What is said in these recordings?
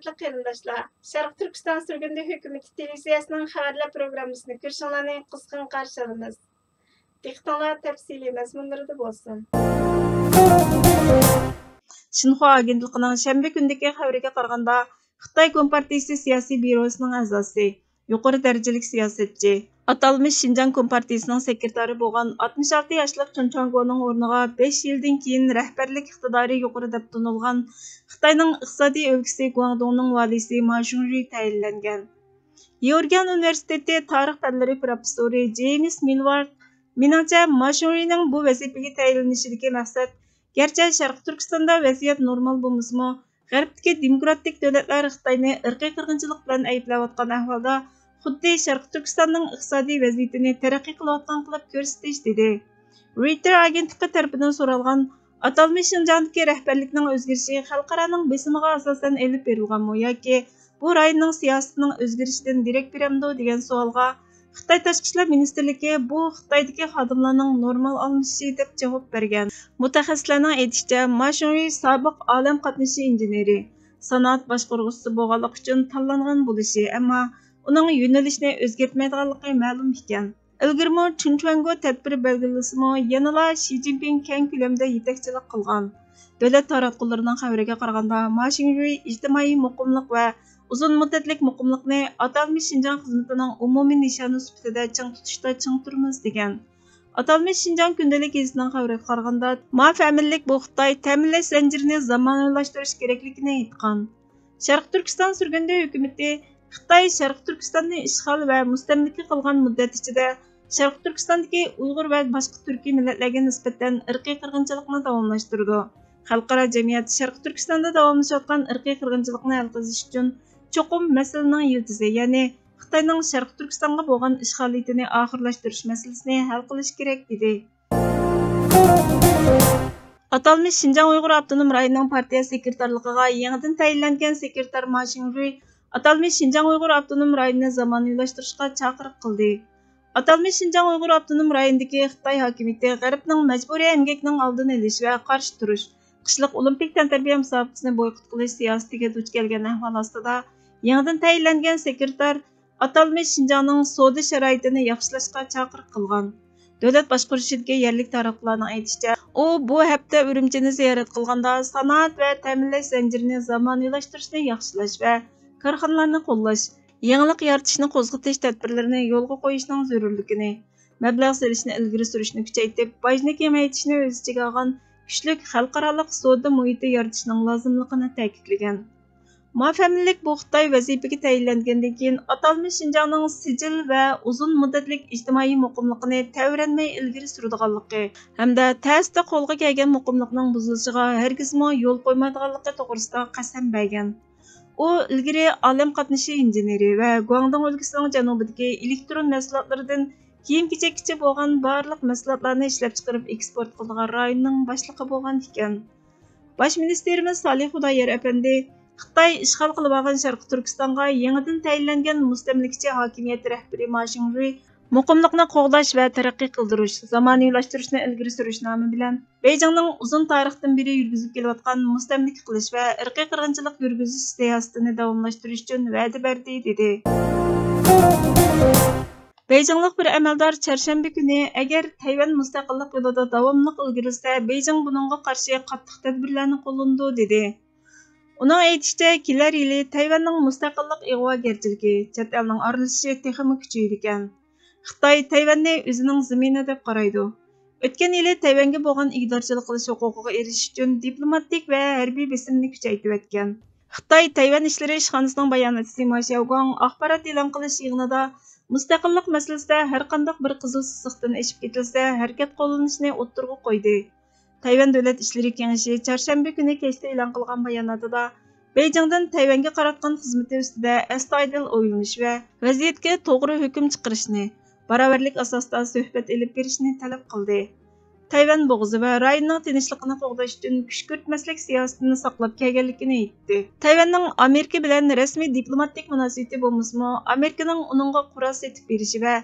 Hörmetli qarindoshlar, Sharq Turkiston Surgundi hukumati televiziyasining xabarlar programmasini ko'rishinglarni qizg'in qarshi olamiz. Diqqatinglar tafsiliy mazmunlarida bo'lsin. Xinhua agentligining shanba kundagi xabariga qaraganda, Xitoy Kompartiyasi siyosiy byurosining a'zosi, yuqori darajalik siyosatchi, atalmış Şinjan Kompartiyasining sekretari bo'lgan 66 yoshli Chun Changguoning o'rniga 5 yildan keyin rahbarlik iqtidori yuqori deb tanilgan Xitoyning iqtisodiy o'lkasi Guangdongning valisi Ma Xunri tayinlangan. Yorgan Universiteti tarix fanlari professori James Millward, meningcha Ma Xunrining bu vazifaga tayinlanishidagi maqsad, garchi Sharq Turkistonda vaziyat normal bo'lmasa-mu, G'arbdagi demokratik davlatlar Xitoyni irqiy qirg'inchilik bilan ayblayotgan ahvolda xuddi Sharq Turkistonning iqtisodiy vaziyatini taraqqiy qilayotgan qilib ko'rsatish dedi. Reuters agentligi tomonidan so'ralgan atalmış Şinjandagi rahbarlikning o'zgarishi xalqaroning besimiga asosan elib berilganmi yoki bu rayonning siyosatining o'zgarishidan derak beramdi degan savolga Xitoy Tashqi ishlar ministrligi bu Xitoydagi xodimlarning normal almashishi deb javob bergan. Mutaxassislarning aytishicha, Ma Xunri sobiq olam qatnashi injeneri, sanoat boshqaruvchisi bo'lganligi uchun tanlangan bo'lishi, ammo uning yo'nalishini o'zgartmaydiganligi ma'lum ekan. Ilgirmi Chun Changguo tadbir belgilasimi, yanala Xi Jinping keng ko'lamda yetakchilik qilgan. Davlat taratqullarining xabariga qaraganda, Ma Xunri ijtimoiy muqimlik va uzun muddatlik muqimlikni atalmış Şinjan xizmatining umumiy nishoni sifatida ching tutishda ching turmiz degan. Atalmış Şinjan kundalik gazetining xabariga qaraganda, Ma familiylik bu Xitoy ta'minlash zanjirini zamonaviylashtirish kerakligini aytgan. Sharq Turkiston surgundi hukumati Xitoy Sharq Turkistonni ishg'ol va mustamlika qilgan muddat ichida Sharq Turkistondagi Uyg'ur va boshqa turkiy millatlarga nisbatan irqiy qirg'inchilikni davomlashtirdi. Xalqaro jamiyat Sharq Turkistonda davomlashayotgan irqiy qirg'inchilikni hal qilish uchun cho'qim masalaning yildizi, ya'ni Xitoyning Sharq Turkistonga bo'lgan ishg'oliyatini oxirlashtirish masalasini hal qilish kerak dedi. Atalmış Şinjan Uyg'ur Avtonom rayonining partiya sekretarligiga yangidan tayinlangan sekretar Ma Xunri atalmış Şinjan Uyg'ur Avtonom rayonini zamonaviylashtirishga chaqiriq qildi. Atalmış Şinjan Uyg'ur Avtonom rayonidagi Xitoy hokimiyati G'arbning majburiy emgakning oldini olish va qarshi turish, qishliq olimpik tantarbiya musobaqasini boykot qilish siyosatiga duch kelgan ahvol ostida yangidan tayinlangan sekretar atalmış Şinjanning savdo sharoitini yaxshilashga chaqiriq qilgan. Davlat boshqarishidagi yerlik taraflarning aytishicha, u bu hafta Urumchini ziyorat qilganda sanoat va ta'minlash zanjirini zamonaviylashtirishni yaxshilash va korxonalarni qo'llash, yangilik yaratishni qo'zg'atish tadbirlarini yo'lga qo'yishning zarurligini, mablag' solishni ilgari surishni kuchaytirib, bojni kamaytirishni o'z ichiga olgan kuchli xalqaro savdo muhiti yaratishning lozimligini ta'kidlagan. Ma familiylik bu Xitoy vazifaga tayinlangandan keyin atalmış Şinjanning sijil va uzun muddatlik ijtimoiy muqimligini tavranmay ilgari suradiganligi hamda ta'sida qo'lga kelgan muqimlikning buzilishiga hargizmo yo'l qo'ymaydiganligi to'g'risida qasam bergan. U ilgari olam qatnashi injeneri va Guangdong o'lkasining janubidagi elektron mahsulotlaridan kiyim-kechakgacha bo'lgan barliq mahsulotlarni ishlab chiqarib eksport qiladigan rayonning boshlig'i bo'lgan ekan. Bosh ministerimiz Salih Xudoyer apandi Xitoy ishg'ol qilib olgan Sharq Turkistonga yangidan tayinlangan mustamlikachi hokimiyat rahbari Ma Xunri muqimlikni qo'g'dash va taraqqiy qildirish, zamonaviylashtirishni ilgari surish nomi bilan Beijingning uzun tarixdan beri yurgizib kelayotgan mustamlika qilish va irqiy qirg'inchilik yurgizish siyosatini davomlashtirish uchun va'da berdi dedi. Beijinglik bir amaldor chorshanba kuni agar Tayvan mustaqillik yo'lida davomli ilgaririlsa, Beijing buningga qarshi qattiq tadbirlarni qo'llandi dedi. Uning aytishicha, kelar yili Tayvanning mustaqillik ig'vogarchiligi, chet elning aralashishi texmi kuchaydi ekan. Xitoy Tayvanni o'zining zamini deb qaraydi. O'tgan yili Tayvanga bo'lgan ig'dorchilik qilish huquqiga erishish uchun diplomatik va harbiy bosimni kuchaytirib o'tgan. Xitoy Tayvan ishlari ishxonasining bayonotchisi Ma Xiaogang axborot e'lon qilish yig'inida mustaqillik masalasida har qanday bir qizil sisiqdan eshib ketilsa, harakat qo'llanishni o'ttirg'a qo'ydi. Tayvan davlat ishlari kengashi chorshanba kuni kechda e'lon qilgan bayonotida Beijingdan Tayvanga qaratgan xizmati ustida astoydil o'ylanish va vaziyatga to'g'ri hukm chiqarishni, barobarlik asosida suhbat elib berishni talab qildi. Tayvan bo'g'zi va rayonning tinchligini qo'g'dash uchun kuch ko'rmaslik siyosatini saqlab kelganligini aytdi. Tayvanning Amerika bilan rasmiy diplomatik munosabati bo'lmasa-mu, Amerikaning uningga qurol setib berishi va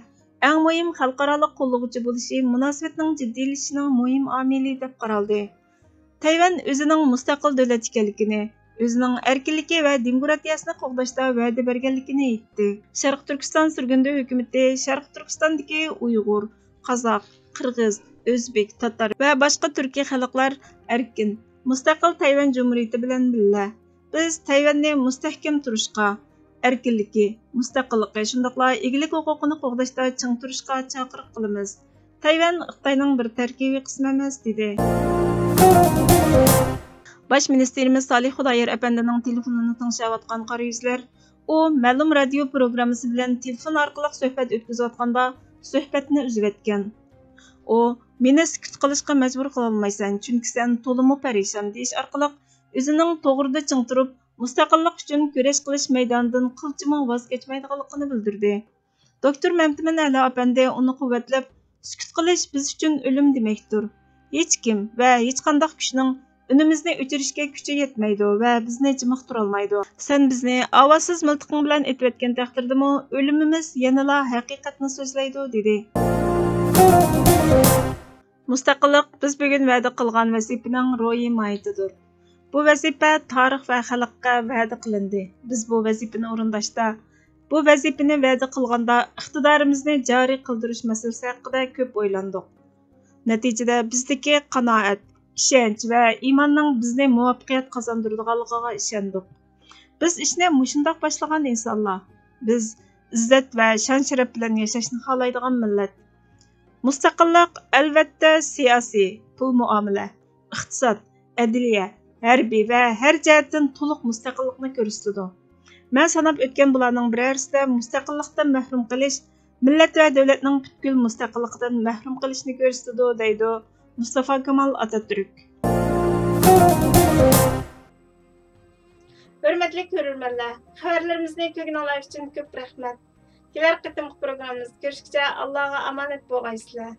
eng muhim xalqaro qo'llovchi bo'lishi munosabatning jiddiylashishining muhim omili deb qaraldi. Tayvan o'zining mustaqil davlat ekanligini, o'zining erkinligi va demokratiyasini qo'g'dashda va'da berganligini aytdi. Sharq Turkiston surgundi hukumati Sharq Turkistondagi Uyg'ur, Qozoq, Qirg'iz, O'zbek, Tatar va boshqa turkiy xalqlar erkin, mustaqil Tayvan Cumhuriyati bilan birga biz Tayvanni mustahkam turishga, erkinligi, mustaqilligi, shundaqla egilik huquqini qo'g'dashda ching turishga chaqiriq qilamiz. Tayvan Xitoyning bir tarkibiy qismi emas, dedi. Baş ministerimiz Salih Xudoyer apandining telefonini tinglayotgan qora yuzlar, u ma'lum radio programmasi bilan telefon orqali suhbat o'tkazayotganda suhbatni uzib etgan. U meni sukut qilishga majbur qila olmaysan, chunki sen to'limi parishon deyish orqali o'zining to'g'rida ching turib, mustaqillik uchun kurash qilish maydonidan qilchimi voz kechmaydiganligini bildirdi. Doktor Mamtimin Ali apandi uni quvvatlab, sukut qilish biz uchun o'lim demakdir. Hech kim va hech qanday kuchning önümüzni o'chirishga kuchi yetmaydi va bizni jimiq turolmaydi. Sen bizni ovozsiz miltiqing bilan etayotgan taqdirdami, o'limimiz yanala haqiqatni so'zlaydi, dedi. Mustaqillik biz bugun va'da qilgan vazifaning ro'yi mohiyatidir. Bu vazifa tarix va xalqqa va'da qilindi. Biz bu vazifani o'rindashda, bu vazifani va'da qilganda iqtidorimizni joriy qildirish masalasi haqida ko'p o'ylandik. Natijada bizdagi qanoat, ishonch va iymonning bizni muvaffaqiyat qozondiradiganligiga ishondik. Biz ishni mushundoq boshlagan insonlar. Biz izzat va shon-sharaf bilan yashashni xohlaydigan millat. Mustaqillik albatta siyosiy, pul muomala, iqtisod, adliya, harbiy va har jihatdan to'liq mustaqillikni ko'rsatadi. Men sanab o'tgan bularning birorasida mustaqillikdan mahrum qilish, millat va davlatning butkul mustaqilligidan mahrum qilishni ko'rsatadi, deydi Mustafa Kemal Atatürk. Hürmetli görürmenler, xabarlarimizni ko'rganlar uchun ko'p rahmat. Kelar qitimli programmamiz ko'rishguncha Allohga omonat bo'lgaysizlar.